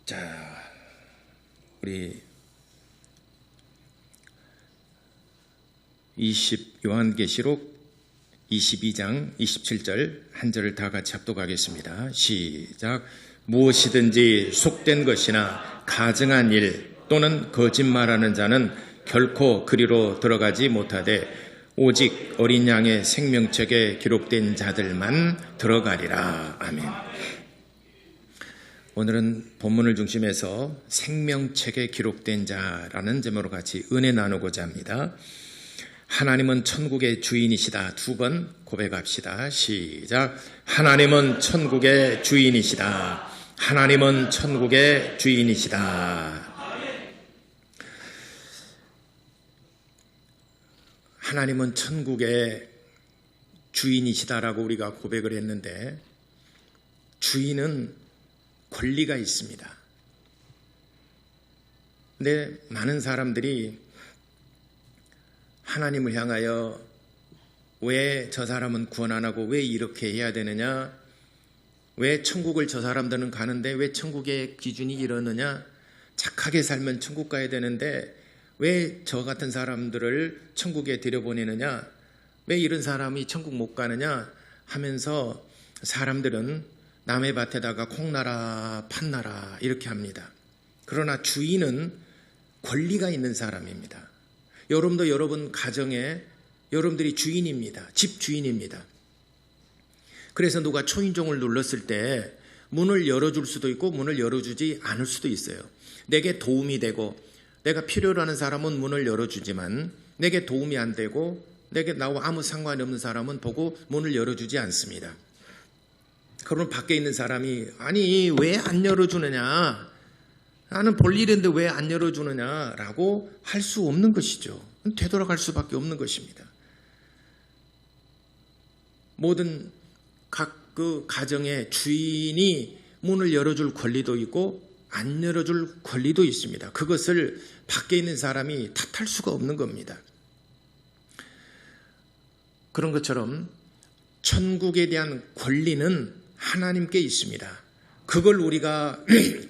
자, 우리 요한계시록 22장 27절 한 절을 다 같이 합독하겠습니다. 시작. 무엇이든지 속된 것이나 가증한 일 또는 거짓말하는 자는 결코 그리로 들어가지 못하되 오직 어린 양의 생명책에 기록된 자들만 들어가리라. 아멘. 오늘은 본문을 중심해서 생명책에 기록된 자라는 제목으로 같이 은혜 나누고자 합니다. 하나님은 천국의 주인이시다. 두 번 고백합시다. 시작. 하나님은 천국의 주인이시다. 하나님은 천국의 주인이시다. 하나님은 천국의 주인이시다라고 우리가 고백을 했는데, 주인은 권리가 있습니다. 근데 많은 사람들이 하나님을 향하여 왜 저 사람은 구원 안 하고 왜 이렇게 해야 되느냐, 왜 천국을 저 사람들은 가는데 왜 천국의 기준이 이러느냐, 착하게 살면 천국 가야 되는데 왜 저 같은 사람들을 천국에 들여보내느냐, 왜 이런 사람이 천국 못 가느냐 하면서 사람들은 남의 밭에다가 콩나라 팥나라 이렇게 합니다. 그러나 주인은 권리가 있는 사람입니다. 여러분도 여러분 가정에 여러분들이 주인입니다. 집 주인입니다. 그래서 누가 초인종을 눌렀을 때 문을 열어줄 수도 있고 문을 열어주지 않을 수도 있어요. 내게 도움이 되고 내가 필요로 하는 사람은 문을 열어주지만 내게 도움이 안 되고 내게 나와 아무 상관이 없는 사람은 보고 문을 열어주지 않습니다. 그러면 밖에 있는 사람이 아니 왜 안 열어주느냐, 나는 볼 일인데 왜 안 열어주느냐라고 할 수 없는 것이죠. 되돌아갈 수밖에 없는 것입니다. 모든 각 그 가정의 주인이 문을 열어줄 권리도 있고 안 열어줄 권리도 있습니다. 그것을 밖에 있는 사람이 탓할 수가 없는 겁니다. 그런 것처럼 천국에 대한 권리는 하나님께 있습니다. 그걸 우리가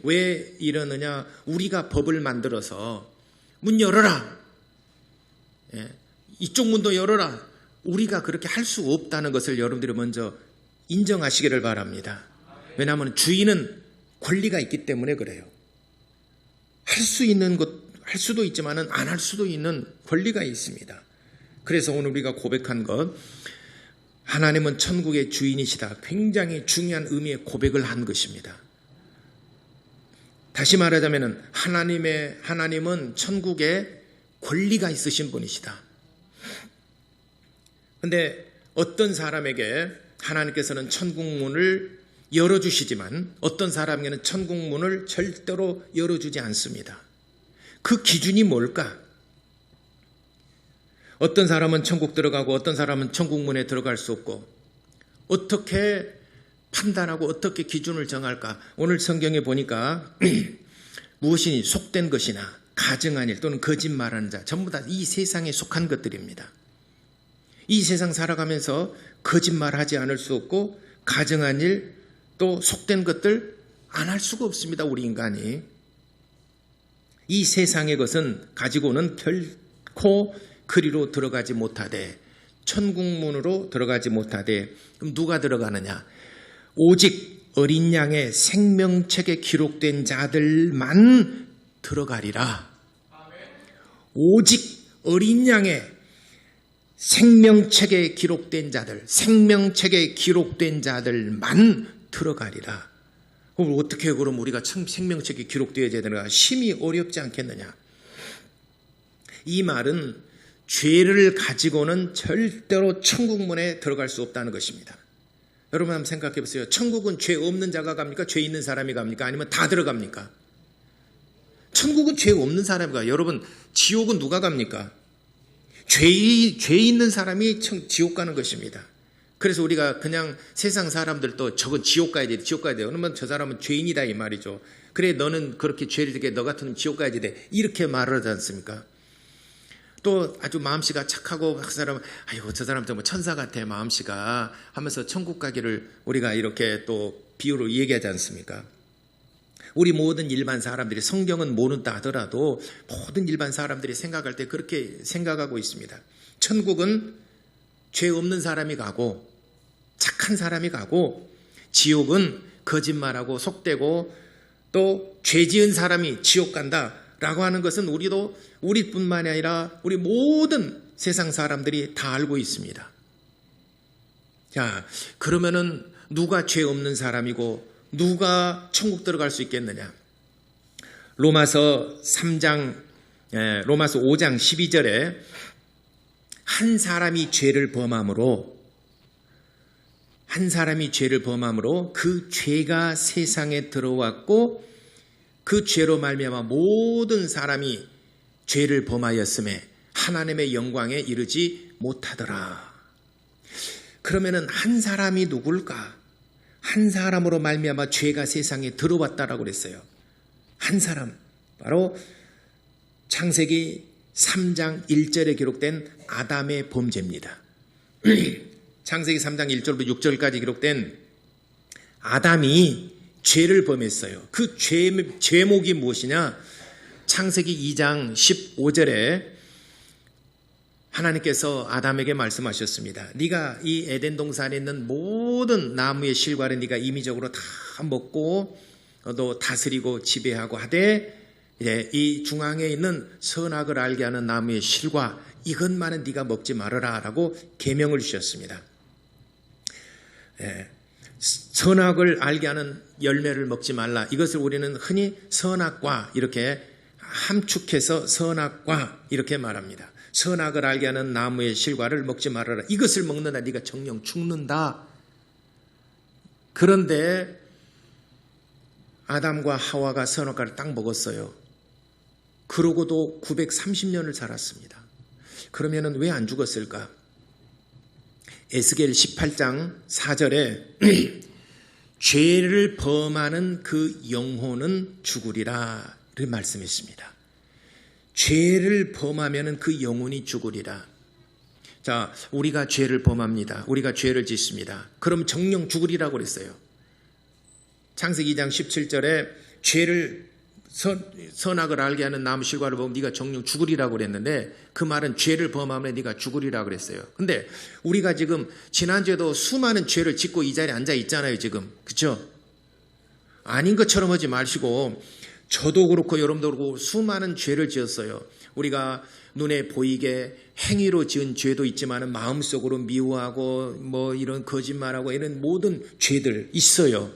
왜 이러느냐, 우리가 법을 만들어서 문 열어라, 이쪽 문도 열어라, 우리가 그렇게 할 수 없다는 것을 여러분들이 먼저 인정하시기를 바랍니다. 왜냐하면 주인은 권리가 있기 때문에 그래요. 할 수 있는 것, 할 수도 있지만은 안 할 수도 있는 권리가 있습니다. 그래서 오늘 우리가 고백한 것, 하나님은 천국의 주인이시다, 굉장히 중요한 의미의 고백을 한 것입니다. 다시 말하자면 하나님은 천국에 권리가 있으신 분이시다. 그런데 어떤 사람에게 하나님께서는 천국 문을 열어주시지만 어떤 사람에게는 천국 문을 절대로 열어주지 않습니다. 그 기준이 뭘까? 어떤 사람은 천국 들어가고 어떤 사람은 천국 문에 들어갈 수 없고, 어떻게 판단하고 어떻게 기준을 정할까? 오늘 성경에 보니까 무엇이 속된 것이나 가증한 일 또는 거짓말하는 자, 전부 다 이 세상에 속한 것들입니다. 이 세상 살아가면서 거짓말하지 않을 수 없고 가증한 일 또 속된 것들 안 할 수가 없습니다. 우리 인간이. 이 세상의 것은 가지고는 결코 그리로 들어가지 못하되, 천국문으로 들어가지 못하되, 그럼 누가 들어가느냐? 오직 어린 양의 생명책에 기록된 자들만 들어가리라. 오직 어린 양의 생명책에 기록된 자들, 생명책에 기록된 자들만 들어가리라. 그럼 어떻게 그럼 우리가 생명책에 기록되어야 되는가? 심히 어렵지 않겠느냐? 이 말은 죄를 가지고는 절대로 천국문에 들어갈 수 없다는 것입니다. 여러분 한번 생각해 보세요. 천국은 죄 없는 자가 갑니까? 죄 있는 사람이 갑니까? 아니면 다 들어갑니까? 천국은 죄 없는 사람이 가요. 여러분, 지옥은 누가 갑니까? 죄 있는 사람이 지옥 가는 것입니다. 그래서 우리가 그냥 세상 사람들도 저건 지옥 가야 돼, 지옥 가야 돼. 그러면 저 사람은 죄인이다 이 말이죠. 그래, 너는 그렇게 죄를 지게 너 같으면 지옥 가야지 돼, 이렇게 말을 하지 않습니까? 또 아주 마음씨가 착하고 그 사람은 아이고 저 사람 정말 천사 같아 마음씨가 하면서 천국 가기를 우리가 이렇게 또 비유로 얘기하지 않습니까? 우리 모든 일반 사람들이, 성경은 모른다 하더라도 모든 일반 사람들이 생각할 때 그렇게 생각하고 있습니다. 천국은 죄 없는 사람이 가고 착한 사람이 가고, 지옥은 거짓말하고 속되고 또 죄 지은 사람이 지옥 간다라고 하는 것은 우리뿐만이 아니라 우리 모든 세상 사람들이 다 알고 있습니다. 자, 그러면은 누가 죄 없는 사람이고 누가 천국 들어갈 수 있겠느냐? 로마서 5장 12절에 한 사람이 죄를 범함으로 그 죄가 세상에 들어왔고 그 죄로 말미암아 모든 사람이 죄를 범하였음에 하나님의 영광에 이르지 못하더라. 그러면은 한 사람이 누굴까? 한 사람으로 말미암아 죄가 세상에 들어왔다라고 그랬어요. 한 사람, 바로 창세기 3장 1절에 기록된 아담의 범죄입니다. 창세기 3장 1절부터 6절까지 기록된 아담이 죄를 범했어요. 그 죄목이 무엇이냐? 창세기 2장 15절에 하나님께서 아담에게 말씀하셨습니다. 네가 이 에덴 동산에 있는 모든 나무의 실과를 네가 임의적으로 다 먹고 또 다스리고 지배하고 하되 이 중앙에 있는 선악을 알게 하는 나무의 실과 이것만은 네가 먹지 말아라 라고 계명을 주셨습니다. 선악을 알게 하는 열매를 먹지 말라. 이것을 우리는 흔히 선악과 이렇게 함축해서 선악과 이렇게 말합니다. 선악을 알게 하는 나무의 실과를 먹지 말아라. 이것을 먹는다. 네가 정령 죽는다. 그런데 아담과 하와가 선악과를 딱 먹었어요. 그러고도 930년을 살았습니다. 그러면 왜 안 죽었을까? 에스겔 18장 4절에 죄를 범하는 그 영혼은 죽으리라 를 말씀했습니다. 죄를 범하면 그 영혼이 죽으리라. 자, 우리가 죄를 범합니다. 우리가 죄를 짓습니다. 그럼 정령 죽으리라고 그랬어요. 창세기 2장 17절에 죄를 선악을 알게 하는 나무 실과를 보면 네가 정령 죽으리라고 그랬는데 그 말은 죄를 범하면 네가 죽으리라고 그랬어요. 근데 우리가 지금 지난주에도 수많은 죄를 짓고 이 자리에 앉아 있잖아요, 지금. 그렇죠? 아닌 것처럼 하지 마시고, 저도 그렇고 여러분도 그렇고 수많은 죄를 지었어요. 우리가 눈에 보이게 행위로 지은 죄도 있지만 마음속으로 미워하고 뭐 이런 거짓말하고 이런 모든 죄들 있어요.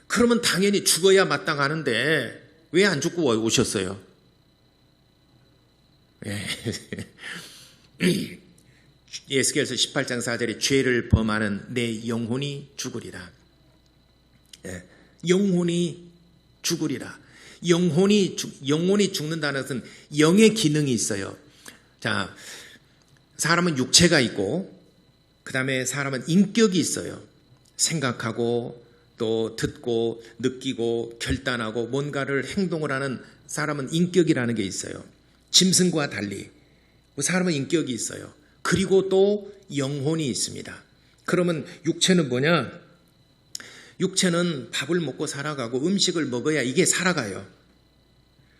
그러면 당연히 죽어야 마땅하는데 왜 안 죽고 오셨어요? 에스겔서 18장 4절에 죄를 범하는 내 영혼이 죽으리라. 영혼이 죽으리라. 영혼이 죽는다는 것은 영의 기능이 있어요. 자, 사람은 육체가 있고 그 다음에 사람은 인격이 있어요. 생각하고 또 듣고 느끼고 결단하고 뭔가를 행동을 하는 사람은 인격이라는 게 있어요. 짐승과 달리 사람은 인격이 있어요. 그리고 또 영혼이 있습니다. 그러면 육체는 뭐냐? 육체는 밥을 먹고 살아가고 음식을 먹어야 이게 살아가요.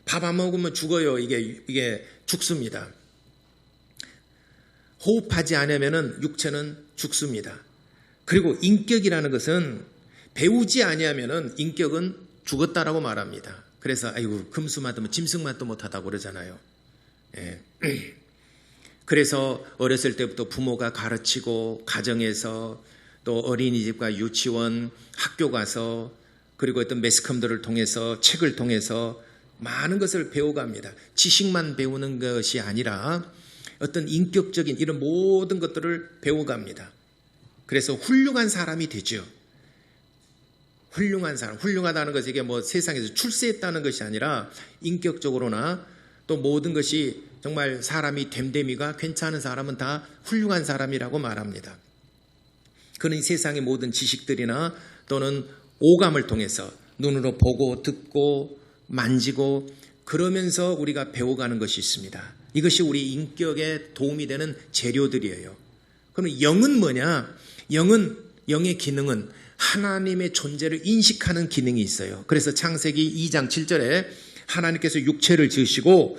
밥 안 먹으면 죽어요. 이게 죽습니다. 호흡하지 않으면 육체는 죽습니다. 그리고 인격이라는 것은 배우지 아니하면 인격은 죽었다라고 말합니다. 그래서 아이고 금수만도 짐승만도 못하다고 그러잖아요. 그래서 어렸을 때부터 부모가 가르치고 가정에서 또 어린이집과 유치원, 학교 가서 그리고 어떤 매스컴들을 통해서 책을 통해서 많은 것을 배워갑니다. 지식만 배우는 것이 아니라 어떤 인격적인 이런 모든 것들을 배워갑니다. 그래서 훌륭한 사람이 되죠. 훌륭한 사람, 훌륭하다는 것이 이게 뭐 세상에서 출세했다는 것이 아니라 인격적으로나 또 모든 것이 정말 사람이 됨됨이가 괜찮은 사람은 다 훌륭한 사람이라고 말합니다. 그는 이 세상의 모든 지식들이나 또는 오감을 통해서 눈으로 보고 듣고 만지고 그러면서 우리가 배워가는 것이 있습니다. 이것이 우리 인격에 도움이 되는 재료들이에요. 그럼 영은 뭐냐? 영의 기능은 하나님의 존재를 인식하는 기능이 있어요. 그래서 창세기 2장 7절에 하나님께서 육체를 지으시고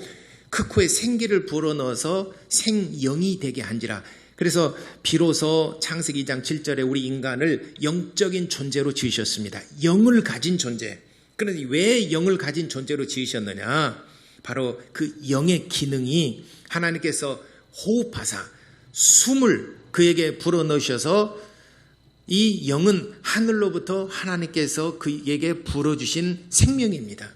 그 코에 생기를 불어넣어서 생영이 되게 한지라. 그래서 비로소 창세기 2장 7절에 우리 인간을 영적인 존재로 지으셨습니다. 영을 가진 존재. 그런데 왜 영을 가진 존재로 지으셨느냐? 바로 그 영의 기능이 하나님께서 호흡하사 숨을 그에게 불어넣으셔서 이 영은 하늘로부터 하나님께서 그에게 불어주신 생명입니다.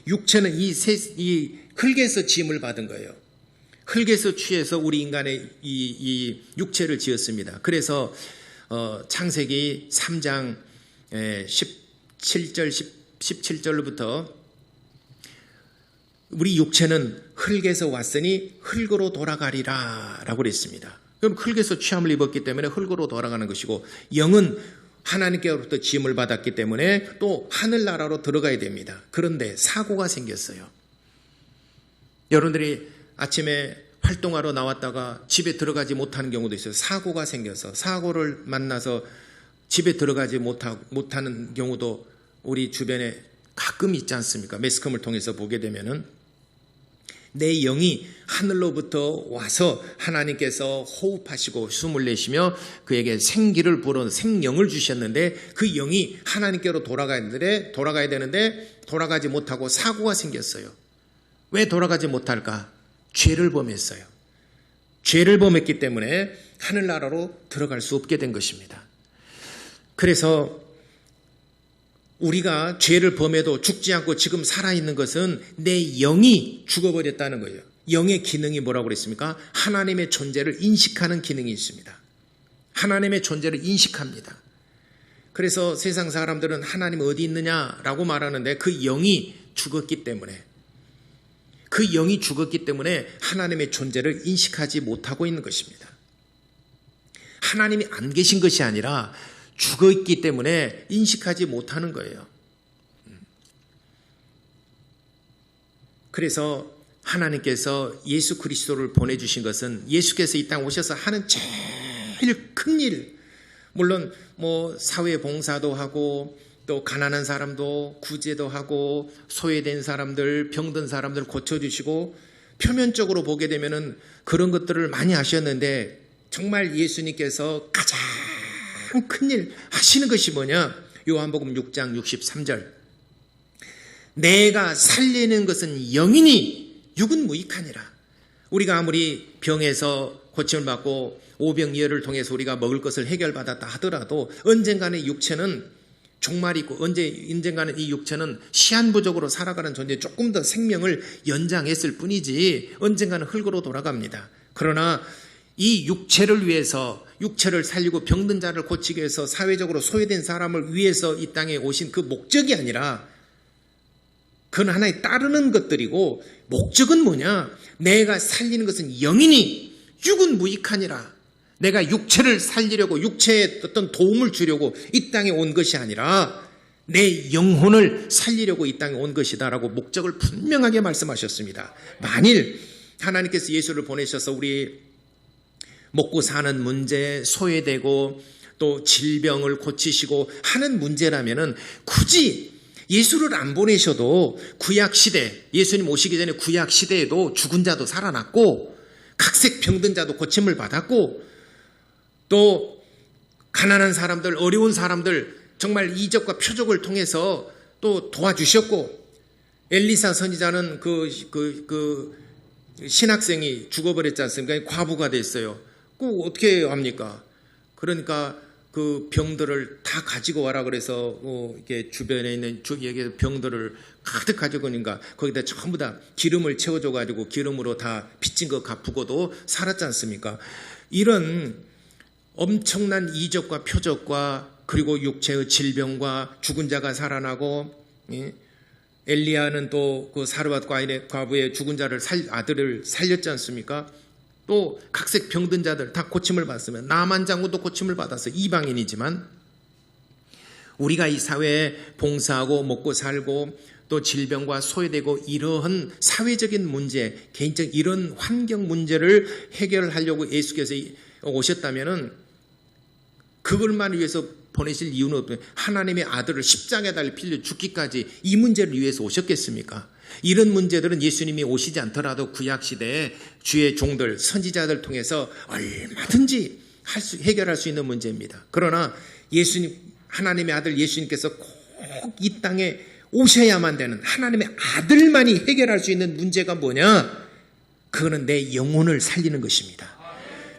육체는 이 흙에서 지음을 받은 거예요. 흙에서 취해서 우리 인간의 이 육체를 지었습니다. 그래서 창세기 3장 17절로부터 우리 육체는 흙에서 왔으니 흙으로 돌아가리라 라고 그랬습니다. 그럼 흙에서 취함을 입었기 때문에 흙으로 돌아가는 것이고, 영은 하나님께로부터 지음을 받았기 때문에 또 하늘나라로 들어가야 됩니다. 그런데 사고가 생겼어요. 여러분들이 아침에 활동하러 나왔다가 집에 들어가지 못하는 경우도 있어요. 사고가 생겨서 사고를 만나서 집에 들어가지 못하는 경우도 우리 주변에 가끔 있지 않습니까? 매스컴을 통해서 보게 되면은 내 영이 하늘로부터 와서 하나님께서 호흡하시고 숨을 내쉬며 그에게 생기를 불어 생영을 주셨는데 그 영이 하나님께로 돌아가야 되는데 돌아가지 못하고 사고가 생겼어요. 왜 돌아가지 못할까? 죄를 범했어요. 죄를 범했기 때문에 하늘나라로 들어갈 수 없게 된 것입니다. 그래서 우리가 죄를 범해도 죽지 않고 지금 살아있는 것은 내 영이 죽어버렸다는 거예요. 영의 기능이 뭐라고 그랬습니까? 하나님의 존재를 인식하는 기능이 있습니다. 하나님의 존재를 인식합니다. 그래서 세상 사람들은 하나님 어디 있느냐라고 말하는데 그 영이 죽었기 때문에 하나님의 존재를 인식하지 못하고 있는 것입니다. 하나님이 안 계신 것이 아니라 죽어있기 때문에 인식하지 못하는 거예요. 그래서 하나님께서 예수 그리스도를 보내주신 것은 예수께서 이 땅 오셔서 하는 제일 큰 일, 물론 사회 봉사도 하고 또 가난한 사람도 구제도 하고 소외된 사람들, 병든 사람들 고쳐주시고 표면적으로 보게 되면은 그런 것들을 많이 하셨는데 정말 예수님께서 가장 큰 일 하시는 것이 뭐냐? 요한복음 6장 63절. 내가 살리는 것은 영이니 육은 무익하니라. 우리가 아무리 병에서 고침을 받고 오병이어를 통해서 우리가 먹을 것을 해결받았다 하더라도 언젠가는 육체는 종말이 있고 언젠가는 이 육체는 시한부적으로 살아가는 존재, 조금 더 생명을 연장했을 뿐이지 언젠가는 흙으로 돌아갑니다. 그러나 이 육체를 위해서, 육체를 살리고 병든 자를 고치기 위해서, 사회적으로 소외된 사람을 위해서 이 땅에 오신 그 목적이 아니라 그건 하나의 따르는 것들이고, 목적은 뭐냐? 내가 살리는 것은 영이니 육은 무익하니라. 내가 육체를 살리려고, 육체에 어떤 도움을 주려고 이 땅에 온 것이 아니라 내 영혼을 살리려고 이 땅에 온 것이다 라고 목적을 분명하게 말씀하셨습니다. 만일 하나님께서 예수를 보내셔서 우리 먹고 사는 문제, 소외되고 또 질병을 고치시고 하는 문제라면은 굳이 예수를 안 보내셔도 구약시대, 예수님 오시기 전에 구약시대에도 죽은 자도 살아났고 각색 병든 자도 고침을 받았고 또 가난한 사람들, 어려운 사람들 정말 이적과 표적을 통해서 또 도와주셨고, 엘리사 선지자는 그 신학생이 죽어버렸지 않습니까? 과부가 됐어요. 그 어떻게 합니까? 그러니까 그 병들을 다 가지고 와라 그래서 이렇게 주변에 있는 병들을 가득 가지고 오니까 거기다 전부 다 기름을 채워줘 가지고 기름으로 다 빚진 거 갚고도 살았지 않습니까? 이런 엄청난 이적과 표적과 그리고 육체의 질병과 죽은 자가 살아나고, 엘리야는 또 그 사르밧 과부의 죽은 자를 아들을 살렸지 않습니까? 또 각색 병든 자들 다 고침을 받았으면, 나만 장군도 고침을 받았어요. 이방인이지만 우리가 이 사회에 봉사하고 먹고 살고 또 질병과 소외되고 이러한 사회적인 문제, 개인적 이런 환경 문제를 해결하려고 예수께서 오셨다면은 그걸만 위해서 보내실 이유는 없어요. 하나님의 아들을 십자가에 달려 빌려 죽기까지 이 문제를 위해서 오셨겠습니까? 이런 문제들은 예수님이 오시지 않더라도 구약시대에 주의 종들, 선지자들 통해서 얼마든지 해결할 수 있는 문제입니다. 그러나 예수님, 하나님의 아들 예수님께서 꼭 이 땅에 오셔야만 되는 하나님의 아들만이 해결할 수 있는 문제가 뭐냐? 그거는 내 영혼을 살리는 것입니다.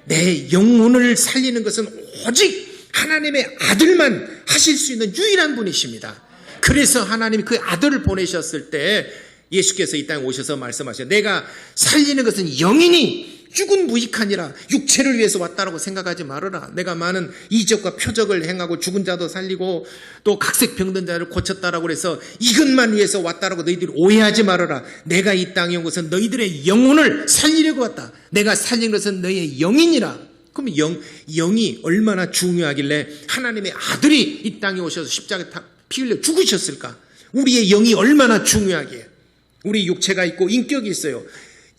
내 영혼을 살리는 것은 오직 하나님의 아들만 하실 수 있는 유일한 분이십니다. 그래서 하나님이 그 아들을 보내셨을 때 예수께서 이 땅에 오셔서 말씀하셔요. 내가 살리는 것은 영이니 죽은 무익하니라. 육체를 위해서 왔다라고 생각하지 말아라. 내가 많은 이적과 표적을 행하고 죽은 자도 살리고 또 각색 병든 자를 고쳤다라고 해서 이것만 위해서 왔다라고 너희들이 오해하지 말아라. 내가 이 땅에 온 것은 너희들의 영혼을 살리려고 왔다. 내가 살린 것은 너희의 영이니라. 그럼 영이 얼마나 중요하길래 하나님의 아들이 이 땅에 오셔서 십자가에 피 흘려 죽으셨을까? 우리의 영이 얼마나 중요하기에. 우리 육체가 있고 인격이 있어요.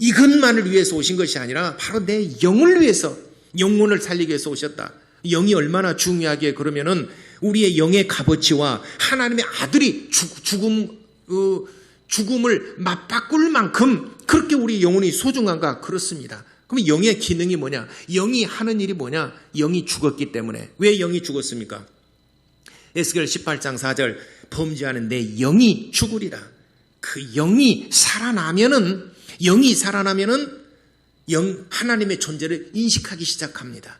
이것만을 위해서 오신 것이 아니라 바로 내 영을 위해서, 영혼을 살리기 위해서 오셨다. 영이 얼마나 중요하기에. 그러면은 우리의 영의 값어치와 하나님의 아들이 죽음을 맞바꿀 만큼 그렇게 우리 영혼이 소중한가? 그렇습니다. 그럼 영의 기능이 뭐냐? 영이 하는 일이 뭐냐? 영이 죽었기 때문에. 왜 영이 죽었습니까? 에스겔 18장 4절 범죄하는 내 영이 죽으리라. 그 영이 살아나면은 하나님의 존재를 인식하기 시작합니다.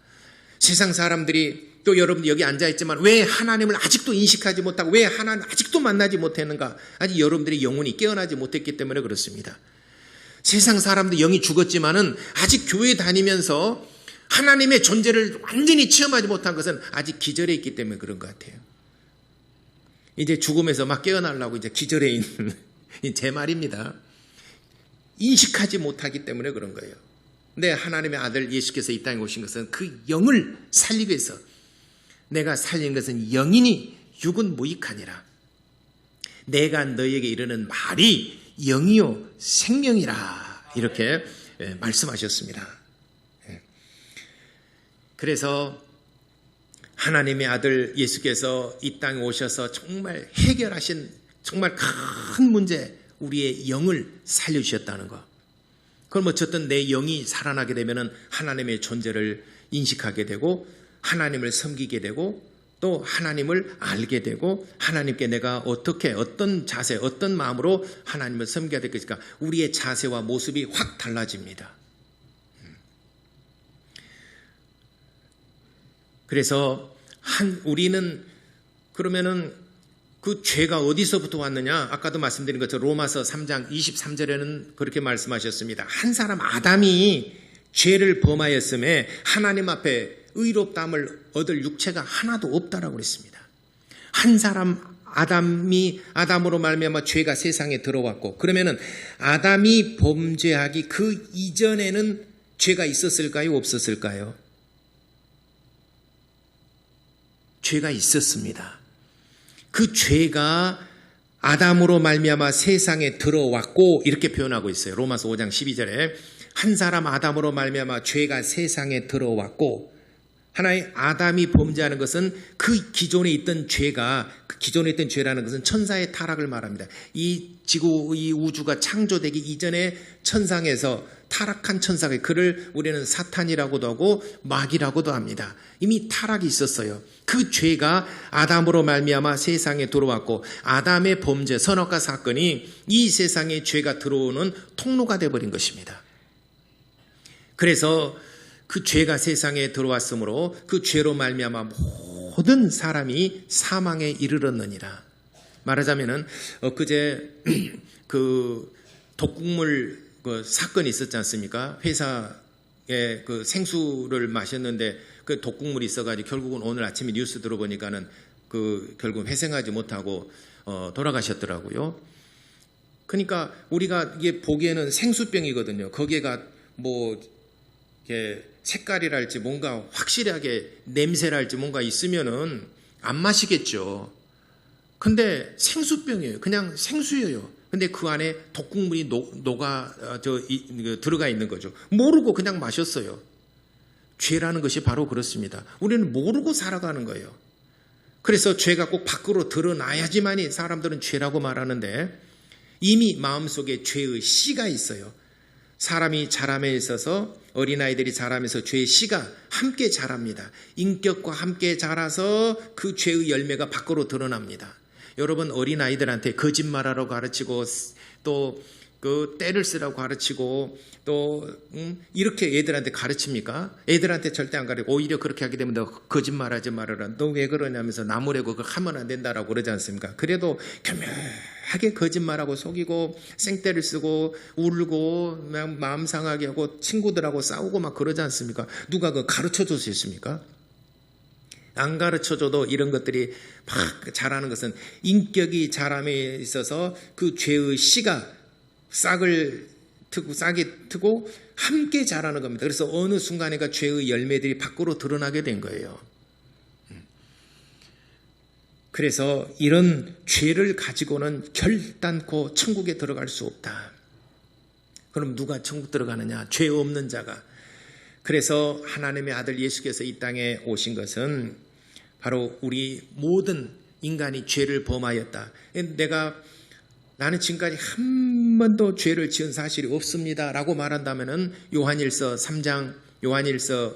세상 사람들이 또 여러분 여기 앉아있지만 왜 하나님을 아직도 인식하지 못하고 왜 하나님을 아직도 만나지 못했는가? 아직 여러분들의 영혼이 깨어나지 못했기 때문에 그렇습니다. 세상 사람들 영이 죽었지만은 아직 교회 다니면서 하나님의 존재를 완전히 체험하지 못한 것은 아직 기절해 있기 때문에 그런 것 같아요. 이제 죽음에서 막 깨어나려고 이제 기절해 있는 제 말입니다. 인식하지 못하기 때문에 그런 거예요. 근데 하나님의 아들 예수께서 이 땅에 오신 것은 그 영을 살리기 위해서, 내가 살린 것은 영이니 육은 무익하니라. 내가 너희에게 이르는 말이 영이요 생명이라. 이렇게 말씀하셨습니다. 그래서 하나님의 아들 예수께서 이 땅에 오셔서 정말 해결하신 정말 큰 문제, 우리의 영을 살려주셨다는 것. 그럼 어쨌든 내 영이 살아나게 되면 하나님의 존재를 인식하게 되고 하나님을 섬기게 되고 또 하나님을 알게 되고 하나님께 내가 어떻게 어떤 자세 어떤 마음으로 하나님을 섬겨야 될 것일까? 우리의 자세와 모습이 확 달라집니다. 그래서 우리는 그러면은 그 죄가 어디서부터 왔느냐? 아까도 말씀드린 것처럼 로마서 3장 23절에는 그렇게 말씀하셨습니다. 한 사람 아담이 죄를 범하였음에 하나님 앞에 의롭다함을 얻을 육체가 하나도 없다라고 그랬습니다. 한 사람 아담으로 말미암아 죄가 세상에 들어왔고, 그러면은 아담이 범죄하기 그 이전에는 죄가 있었을까요? 없었을까요? 죄가 있었습니다. 그 죄가 아담으로 말미암아 세상에 들어왔고 이렇게 표현하고 있어요. 로마서 5장 12절에 한 사람 아담으로 말미암아 죄가 세상에 들어왔고, 하나의 아담이 범죄하는 것은 그 기존에 있던 죄라는 것은 천사의 타락을 말합니다. 이 지구, 이 우주가 창조되기 이전에 천상에서 타락한 천사가, 그를 우리는 사탄이라고도 하고 마귀라고도 합니다. 이미 타락이 있었어요. 그 죄가 아담으로 말미암아 세상에 들어왔고, 아담의 범죄, 선악과 사건이 이 세상에 죄가 들어오는 통로가 되어버린 것입니다. 그래서 그 죄가 세상에 들어왔으므로 그 죄로 말미암아 모든 사람이 사망에 이르렀느니라. 말하자면은 엊그제 그 독극물 그 사건이 있었지 않습니까? 회사에 그 생수를 마셨는데 그 독극물이 있어가지고 결국은 오늘 아침에 뉴스 들어보니까는 그 결국 회생하지 못하고 돌아가셨더라고요. 그러니까 우리가 이게 보기에는 생수병이거든요. 거기에가 뭐 이렇게 색깔이랄지 뭔가 확실하게 냄새랄지 뭔가 있으면은 안 마시겠죠. 근데 생수병이에요. 그냥 생수예요. 근데 그 안에 독극물이 들어가 있는 거죠. 모르고 그냥 마셨어요. 죄라는 것이 바로 그렇습니다. 우리는 모르고 살아가는 거예요. 그래서 죄가 꼭 밖으로 드러나야지만이 사람들은 죄라고 말하는데 이미 마음속에 죄의 씨가 있어요. 사람이 자람에 있어서 어린아이들이 자라면서 죄의 씨가 함께 자랍니다. 인격과 함께 자라서 그 죄의 열매가 밖으로 드러납니다. 여러분 어린아이들한테 거짓말하라고 가르치고 또 그 때를 쓰라고 가르치고 또 이렇게 애들한테 가르칩니까? 애들한테 절대 안 가르치고 오히려 그렇게 하게 되면 너 거짓말하지 말아라. 너 왜 그러냐면서 나무래고 그거 하면 안 된다라고 그러지 않습니까? 그래도 교묘하게 거짓말하고 속이고 생때를 쓰고 울고 마음 상하게 하고 친구들하고 싸우고 막 그러지 않습니까? 누가 그거 가르쳐줄 수 있습니까? 안 가르쳐줘도 이런 것들이 막 자라는 것은 인격이 자람에 있어서 그 죄의 씨가 싹이 트고 함께 자라는 겁니다. 그래서 어느 순간에가 죄의 열매들이 밖으로 드러나게 된 거예요. 그래서 이런 죄를 가지고는 결단코 천국에 들어갈 수 없다. 그럼 누가 천국 들어가느냐? 죄 없는 자가. 그래서 하나님의 아들 예수께서 이 땅에 오신 것은 바로 우리 모든 인간이 죄를 범하였다. 나는 지금까지 한 번도 죄를 지은 사실이 없습니다 라고 말한다면 요한일서 3장 요한일서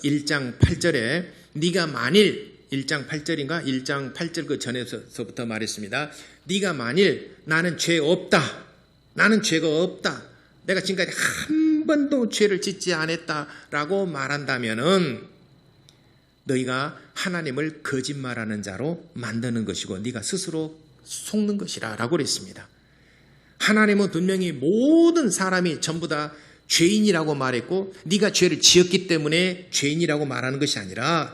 1장 8절에 네가 만일 1장 8절인가 1장 8절 그 전에서부터 말했습니다. 네가 만일 나는 죄 없다. 나는 죄가 없다. 내가 지금까지 한 번도 죄를 짓지 않았다라고 말한다면은 너희가 하나님을 거짓말하는 자로 만드는 것이고 네가 스스로 속는 것이라 라고 그랬습니다. 하나님은 분명히 모든 사람이 전부 다 죄인이라고 말했고 네가 죄를 지었기 때문에 죄인이라고 말하는 것이 아니라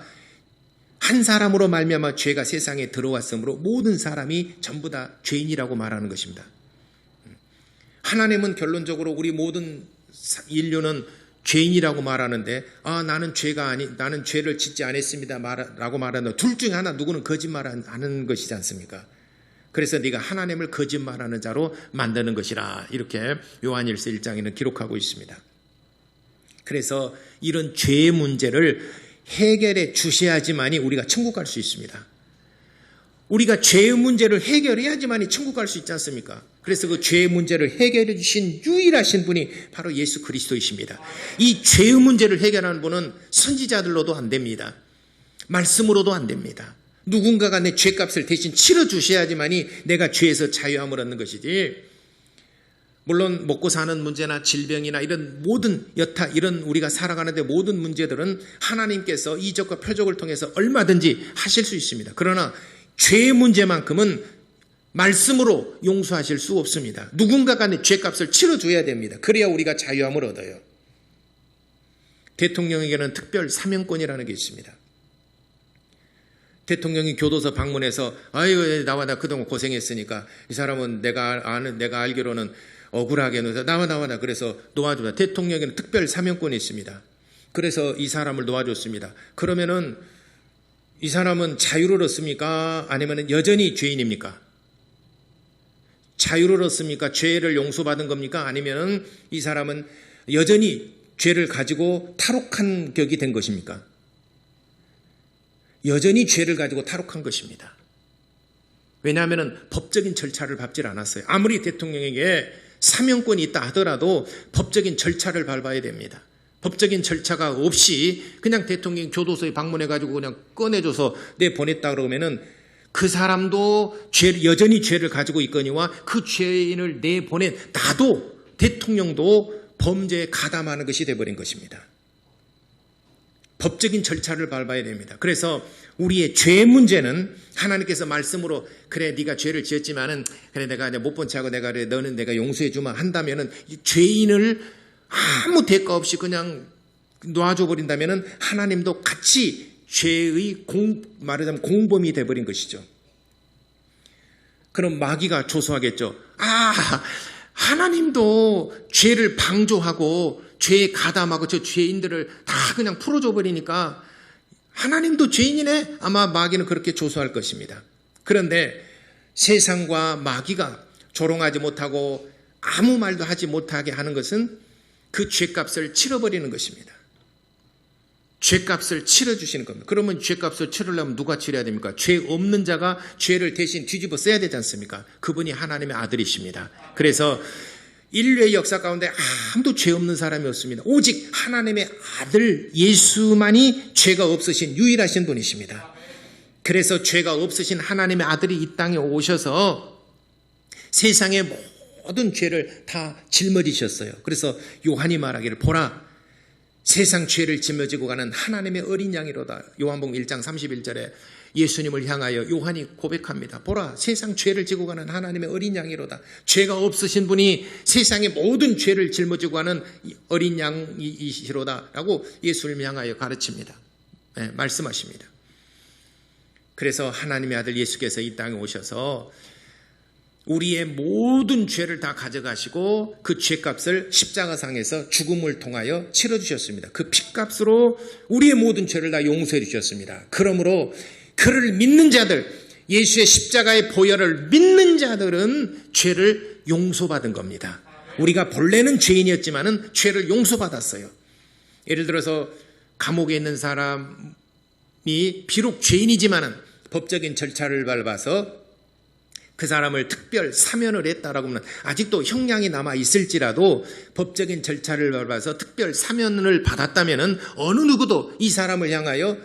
한 사람으로 말미암아 죄가 세상에 들어왔으므로 모든 사람이 전부 다 죄인이라고 말하는 것입니다. 하나님은 결론적으로 우리 모든 인류는 죄인이라고 말하는데 나는 죄를 짓지 않았습니다 라고 말하는 둘 중에 하나 누구는 거짓말하는 것이지 않습니까? 그래서 네가 하나님을 거짓말하는 자로 만드는 것이라 이렇게 요한일서 1장에는 기록하고 있습니다. 그래서 이런 죄의 문제를 해결해 주셔야지만이 우리가 천국 갈 수 있습니다. 우리가 죄의 문제를 해결해야지만이 천국 갈 수 있지 않습니까? 그래서 그 죄의 문제를 해결해 주신 유일하신 분이 바로 예수 그리스도이십니다. 이 죄의 문제를 해결하는 분은 선지자들로도 안 됩니다. 말씀으로도 안 됩니다. 누군가가 내 죄값을 대신 치러주셔야지만이 내가 죄에서 자유함을 얻는 것이지. 물론 먹고 사는 문제나 질병이나 이런 모든 여타 이런 우리가 살아가는데 모든 문제들은 하나님께서 이적과 표적을 통해서 얼마든지 하실 수 있습니다. 그러나 죄의 문제만큼은 말씀으로 용서하실 수 없습니다. 누군가가 내 죄값을 치러줘야 됩니다. 그래야 우리가 자유함을 얻어요. 대통령에게는 특별 사명권이라는 게 있습니다. 대통령이 교도소 방문해서 아유 나와 나 그동안 고생했으니까 이 사람은 내가 알기로는 억울하게 나와 그래서 놓아줍니다. 대통령에게는 특별 사명권이 있습니다. 그래서 이 사람을 놓아줬습니다. 그러면은 이 사람은 자유를 얻습니까? 아니면 여전히 죄인입니까? 자유를 얻습니까? 죄를 용서받은 겁니까? 아니면 이 사람은 여전히 죄를 가지고 탈옥한 격이 된 것입니까? 여전히 죄를 가지고 탈옥한 것입니다. 왜냐하면 법적인 절차를 밟질 않았어요. 아무리 대통령에게 사명권이 있다 하더라도 법적인 절차를 밟아야 됩니다. 법적인 절차가 없이 그냥 대통령이 교도소에 방문해가지고 그냥 꺼내줘서 내보냈다 그러면은 그 사람도 여전히 죄를 가지고 있거니와 그 죄인을 내보낸 나도 대통령도 범죄에 가담하는 것이 되어버린 것입니다. 법적인 절차를 밟아야 됩니다. 그래서 우리의 죄 문제는 하나님께서 말씀으로 그래 네가 죄를 지었지만은 그래 내가 못 본 채하고 너는 내가 용서해 주마 한다면은 이 죄인을 아무 대가 없이 그냥 놔줘 버린다면은 하나님도 같이 죄의 말하자면 공범이 돼 버린 것이죠. 그럼 마귀가 조소하겠죠. 하나님도 죄를 방조하고 죄에 가담하고 저 죄인들을 다 그냥 풀어줘 버리니까 하나님도 죄인이네? 아마 마귀는 그렇게 조소할 것입니다. 그런데 세상과 마귀가 조롱하지 못하고 아무 말도 하지 못하게 하는 것은 그 죄값을 치러버리는 것입니다. 죄값을 치러주시는 겁니다. 그러면 죄값을 치르려면 누가 치러야 됩니까? 죄 없는 자가 죄를 대신 뒤집어 써야 되지 않습니까? 그분이 하나님의 아들이십니다. 그래서 인류의 역사 가운데 아무도 죄 없는 사람이 없습니다. 오직 하나님의 아들 예수만이 죄가 없으신 유일하신 분이십니다. 그래서 죄가 없으신 하나님의 아들이 이 땅에 오셔서 세상의 모든 죄를 다 짊어지셨어요. 그래서 요한이 말하기를 보라 세상 죄를 짊어지고 가는 하나님의 어린 양이로다. 요한복음 1장 31절에 예수님을 향하여 요한이 고백합니다. 보라 세상 죄를 지고 가는 하나님의 어린 양이로다. 죄가 없으신 분이 세상의 모든 죄를 짊어지고 가는 어린 양이시로다 라고 예수님을 향하여 가르칩니다. 네, 말씀하십니다. 그래서 하나님의 아들 예수께서 이 땅에 오셔서 우리의 모든 죄를 다 가져가시고 그 죄값을 십자가상에서 죽음을 통하여 치러주셨습니다. 그 피값으로 우리의 모든 죄를 다 용서해 주셨습니다. 그러므로 그를 믿는 자들, 예수의 십자가의 보혈을 믿는 자들은 죄를 용서받은 겁니다. 우리가 본래는 죄인이었지만은 죄를 용서받았어요. 예를 들어서 감옥에 있는 사람이 비록 죄인이지만은 법적인 절차를 밟아서 그 사람을 특별 사면을 했다라고 하면 아직도 형량이 남아 있을지라도 법적인 절차를 밟아서 특별 사면을 받았다면은 어느 누구도 이 사람을 향하여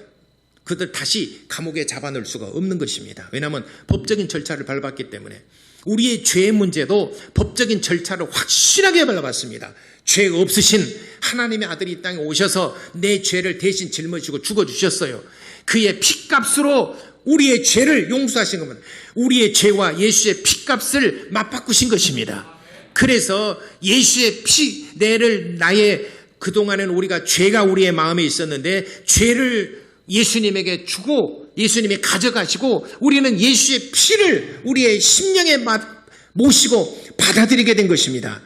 그들 다시 감옥에 잡아넣을 수가 없는 것입니다. 왜냐하면 법적인 절차를 밟았기 때문에 우리의 죄의 문제도 법적인 절차를 확실하게 밟았습니다. 죄 없으신 하나님의 아들이 이 땅에 오셔서 내 죄를 대신 짊어지고 죽어주셨어요. 그의 피값으로 우리의 죄를 용서하신 겁니다. 우리의 죄와 예수의 피값을 맞바꾸신 것입니다. 그래서 예수의 피, 나의 그동안에는 우리가 죄가 우리의 마음에 있었는데 죄를 예수님에게 주고 예수님이 가져가시고 우리는 예수의 피를 우리의 심령에 모시고 받아들이게 된 것입니다.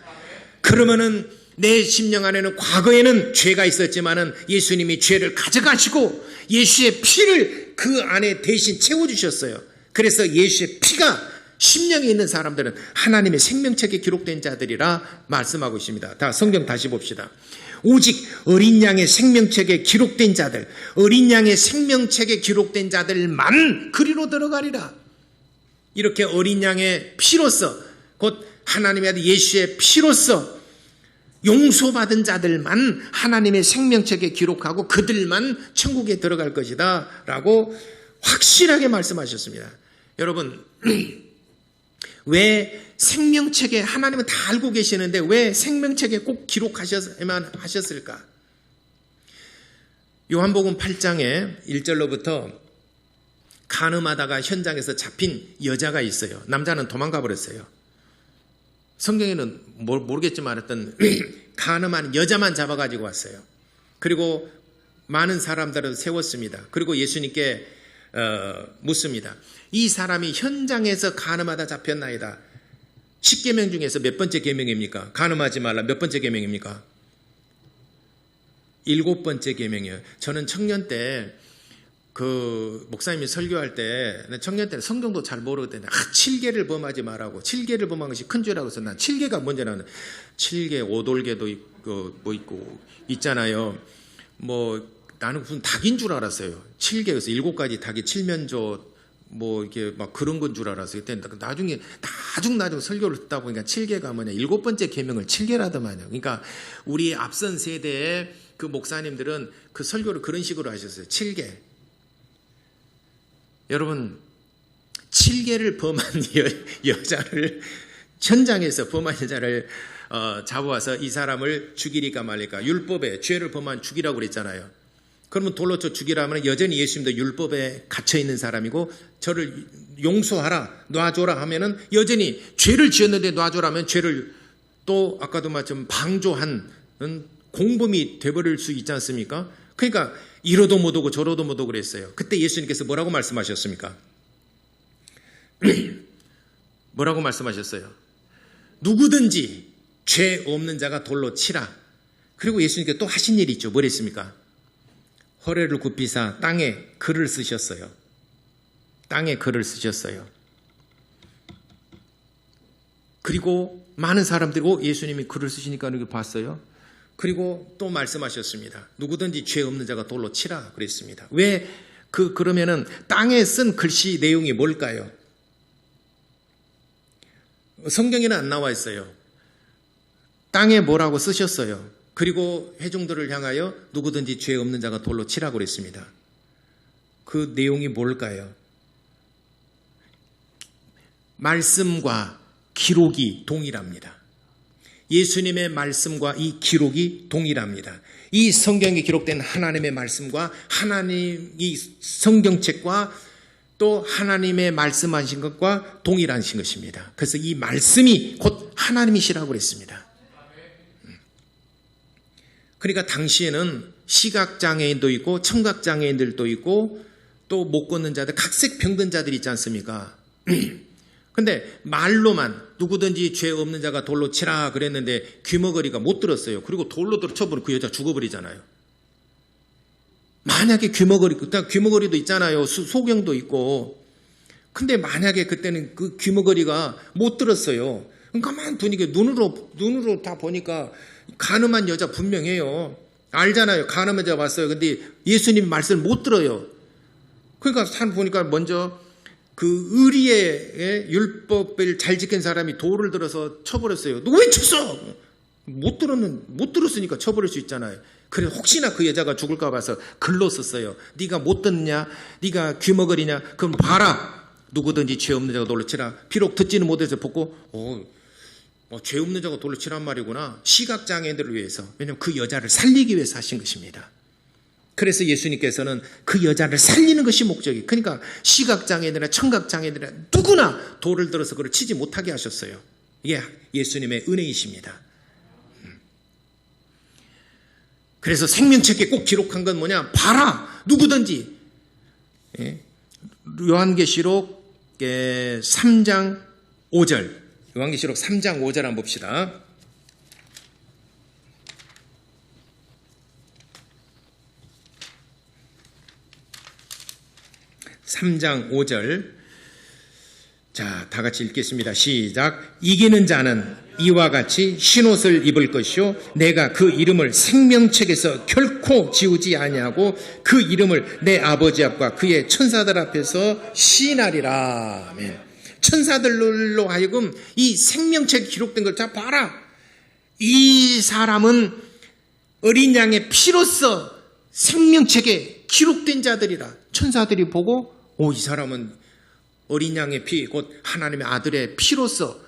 그러면은 내 심령 안에는 과거에는 죄가 있었지만은 예수님이 죄를 가져가시고 예수의 피를 그 안에 대신 채워주셨어요. 그래서 예수의 피가 심령에 있는 사람들은 하나님의 생명책에 기록된 자들이라 말씀하고 있습니다. 다 성경 다시 봅시다. 오직 어린 양의 생명책에 기록된 자들, 어린 양의 생명책에 기록된 자들만 그리로 들어가리라. 이렇게 어린 양의 피로서 곧 하나님의 아들 예수의 피로서 용서받은 자들만 하나님의 생명책에 기록하고 그들만 천국에 들어갈 것이다 라고 확실하게 말씀하셨습니다. 여러분 왜 생명책에 하나님은 다 알고 계시는데 왜 생명책에 꼭 기록하셔야만 하셨을까? 요한복음 8장에 1절로부터 간음하다가 현장에서 잡힌 여자가 있어요. 남자는 도망가 버렸어요. 성경에는 모르겠지만 어떤 간음한 여자만 잡아가지고 왔어요. 그리고 많은 사람들을 세웠습니다. 그리고 예수님께 묻습니다. 이 사람이 현장에서 간음하다 잡혔나이다. 10계명 중에서 몇 번째 계명입니까? 간음하지 말라 몇 번째 계명입니까? 7번째 계명이에요. 저는 청년 때 그 목사님이 설교할 때 청년 때는 성경도 잘 모르거든요. 7계를 범하지 말라고. 7계를 범한 것이 큰 죄라고 해서 난 7계가 뭔지는 7계 오돌계도 있고 뭐 있고 있잖아요. 뭐 나는 무슨 닭인 줄 알았어요. 7계에서 7가지 닭이 칠면조 뭐 이렇게 막 그런 건 줄 알았어요. 그때 나중에 나중 설교를 듣다 보니까 7계가 뭐냐 7번째 계명을 7계라더만요. 그러니까 우리 앞선 세대의 그 목사님들은 그 설교를 그런 식으로 하셨어요. 7계. 여러분 7계를 범한 여자를 현장에서 범한 여자를 잡아와서 이 사람을 죽이리까 말리까 율법에 죄를 범한 죽이라고 그랬잖아요. 그러면 돌로 쳐 죽이라면 여전히 예수님도 율법에 갇혀있는 사람이고 저를 용서하라 놔줘라 하면은 여전히 죄를 지었는데 놔줘라 하면 죄를 또 아까도 말씀 방조한 공범이 돼버릴 수 있지 않습니까? 그러니까 이러도 못하고 저러도 못하고 그랬어요. 그때 예수님께서 뭐라고 말씀하셨습니까? 뭐라고 말씀하셨어요? 누구든지 죄 없는 자가 돌로 치라. 그리고 예수님께서 또 하신 일이 있죠. 뭘 했습니까? 허리를 굽히사 땅에 글을 쓰셨어요. 땅에 글을 쓰셨어요. 그리고 많은 사람들이 예수님이 글을 쓰시니까 이렇게 봤어요. 그리고 또 말씀하셨습니다. 누구든지 죄 없는 자가 돌로 치라 그랬습니다. 왜 그러면은 땅에 쓴 글씨 내용이 뭘까요? 성경에는 안 나와 있어요. 땅에 뭐라고 쓰셨어요. 그리고 회중들을 향하여 누구든지 죄 없는 자가 돌로 치라고 그랬습니다. 그 내용이 뭘까요? 말씀과 기록이 동일합니다. 예수님의 말씀과 이 기록이 동일합니다. 이 성경에 기록된 하나님의 말씀과 하나님이 성경책과 또 하나님의 말씀하신 것과 동일하신 것입니다. 그래서 이 말씀이 곧 하나님이시라고 그랬습니다. 그러니까 당시에는 시각장애인도 있고 청각장애인들도 있고 또 못 걷는 자들, 각색 병든 자들이 있지 않습니까? 근데 말로만 누구든지 죄 없는 자가 돌로 치라 그랬는데 귀머거리가 못 들었어요. 그리고 돌로 쳐버리면 그 여자 죽어버리잖아요. 만약에 귀머거리도 있잖아요. 소경도 있고. 근데 만약에 그때는 그 귀머거리가 못 들었어요. 가만 두니까 눈으로 다 보니까 간음한 여자 분명해요. 알잖아요. 간음한 여자 봤어요. 근데 예수님 말씀을 못 들어요. 그러니까 산 보니까 먼저 그 의리의 율법을 잘 지킨 사람이 돌을 들어서 쳐버렸어요. 너 왜 쳤어? 못 들었으니까 쳐버릴 수 있잖아요. 그래 혹시나 그 여자가 죽을까 봐서 글로 썼어요. 네가 못 듣냐? 네가 귀머거리냐? 그럼 봐라. 누구든지 죄 없는 자가 돌로 치라. 비록 듣지는 못해서 보고 죄 없는 자가 돌로 치란 말이구나. 시각장애인들을 위해서. 왜냐하면 그 여자를 살리기 위해서 하신 것입니다. 그래서 예수님께서는 그 여자를 살리는 것이 목적이. 그러니까 시각장애인이나 청각장애인이나 누구나 돌을 들어서 그를 치지 못하게 하셨어요. 이게 예수님의 은혜이십니다. 그래서 생명책에 꼭 기록한 건 뭐냐? 봐라! 누구든지. 요한계시록 3장 5절. 요한계시록 3장 5절 한번 봅시다. (3장 5절) 자, 다 같이 읽겠습니다. 시작. 이기는 자는 이와 같이 흰옷을 입을 것이요 내가 그 이름을 생명책에서 결코 지우지 아니하고 그 이름을 내 아버지 앞과 그의 천사들 앞에서 시인하리라. 아멘. 천사들로 하여금 이 생명책에 기록된 걸 자 봐라. 이 사람은 어린 양의 피로써 생명책에 기록된 자들이라. 천사들이 보고 이 사람은 어린 양의 피, 곧 하나님의 아들의 피로써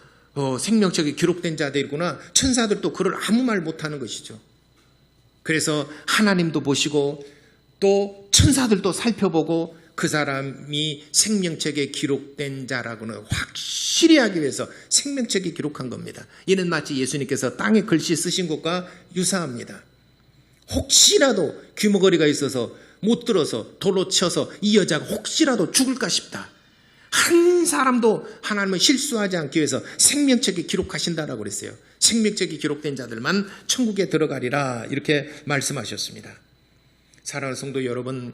생명책에 기록된 자들이구나. 천사들도 그를 아무 말 못하는 것이죠. 그래서 하나님도 보시고 또 천사들도 살펴보고 그 사람이 생명책에 기록된 자라고는 확실히 하기 위해서 생명책에 기록한 겁니다. 이는 마치 예수님께서 땅에 글씨 쓰신 것과 유사합니다. 혹시라도 귀머거리가 있어서 못 들어서 돌로 쳐서 이 여자가 혹시라도 죽을까 싶다. 한 사람도 하나님은 실수하지 않기 위해서 생명책에 기록하신다라고 그랬어요. 생명책에 기록된 자들만 천국에 들어가리라 이렇게 말씀하셨습니다. 사랑하는 성도 여러분,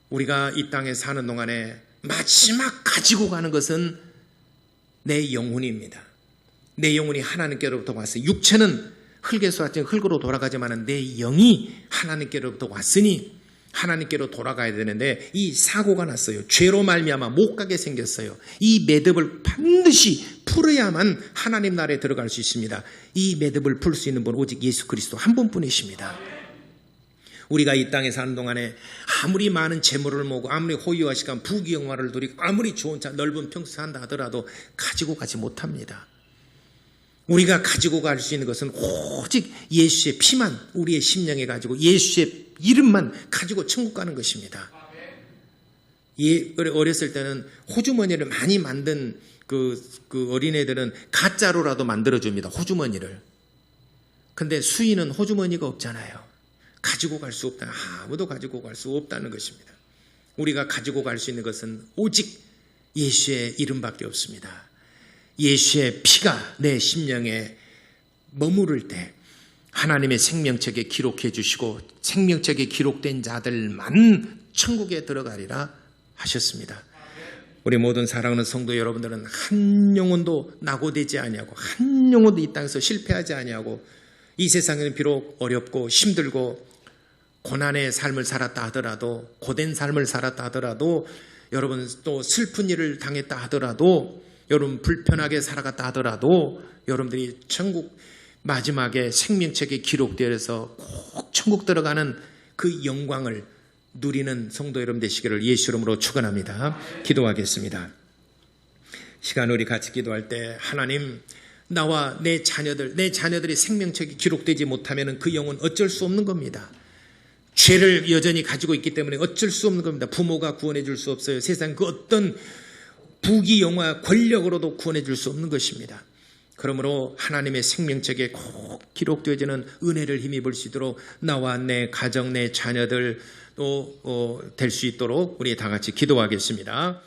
우리가 이 땅에 사는 동안에 마지막 가지고 가는 것은 내 영혼입니다. 내 영혼이 하나님께로부터 왔어요. 육체는 흙에서 왔지만 흙으로 돌아가지만 내 영이 하나님께로부터 왔으니 하나님께로 돌아가야 되는데 이 사고가 났어요. 죄로 말미암아 못 가게 생겼어요. 이 매듭을 반드시 풀어야만 하나님 나라에 들어갈 수 있습니다. 이 매듭을 풀 수 있는 분 오직 예수 그리스도 한 분뿐이십니다. 우리가 이 땅에 사는 동안에 아무리 많은 재물을 모으고 아무리 호의와 시간 부귀영화를 누리고 아무리 좋은 차 넓은 평수 산다 하더라도 가지고 가지 못합니다. 우리가 가지고 갈 수 있는 것은 오직 예수의 피만 우리의 심령에 가지고 예수의 이름만 가지고 천국 가는 것입니다. 어렸을 때는 호주머니를 많이 만든 그 어린애들은 가짜로라도 만들어줍니다. 호주머니를. 근데 수인은 호주머니가 없잖아요. 가지고 갈 수 없다. 아무도 가지고 갈 수 없다는 것입니다. 우리가 가지고 갈 수 있는 것은 오직 예수의 이름밖에 없습니다. 예수의 피가 내 심령에 머무를 때 하나님의 생명책에 기록해 주시고 생명책에 기록된 자들만 천국에 들어가리라 하셨습니다. 우리 모든 사랑하는 성도 여러분들은 한 영혼도 낙오되지 아니하고 한 영혼도 이 땅에서 실패하지 아니하고 이 세상에는 비록 어렵고 힘들고 고난의 삶을 살았다 하더라도, 고된 삶을 살았다 하더라도, 여러분 또 슬픈 일을 당했다 하더라도, 여러분 불편하게 살아갔다 하더라도, 여러분들이 천국 마지막에 생명책에 기록되어서 꼭 천국 들어가는 그 영광을 누리는 성도 여러분 되시기를 예수 이름으로 축원합니다. 기도하겠습니다. 시간 우리 같이 기도할 때, 하나님, 나와 내 자녀들이 생명책이 기록되지 못하면 그 영혼 어쩔 수 없는 겁니다. 죄를 여전히 가지고 있기 때문에 어쩔 수 없는 겁니다. 부모가 구원해 줄 수 없어요. 세상 그 어떤 부귀 영화 권력으로도 구원해 줄 수 없는 것입니다. 그러므로 하나님의 생명책에 꼭 기록되어지는 은혜를 힘입을 수 있도록 나와 내 가정, 내 자녀들 또 될 수 있도록 우리 다 같이 기도하겠습니다.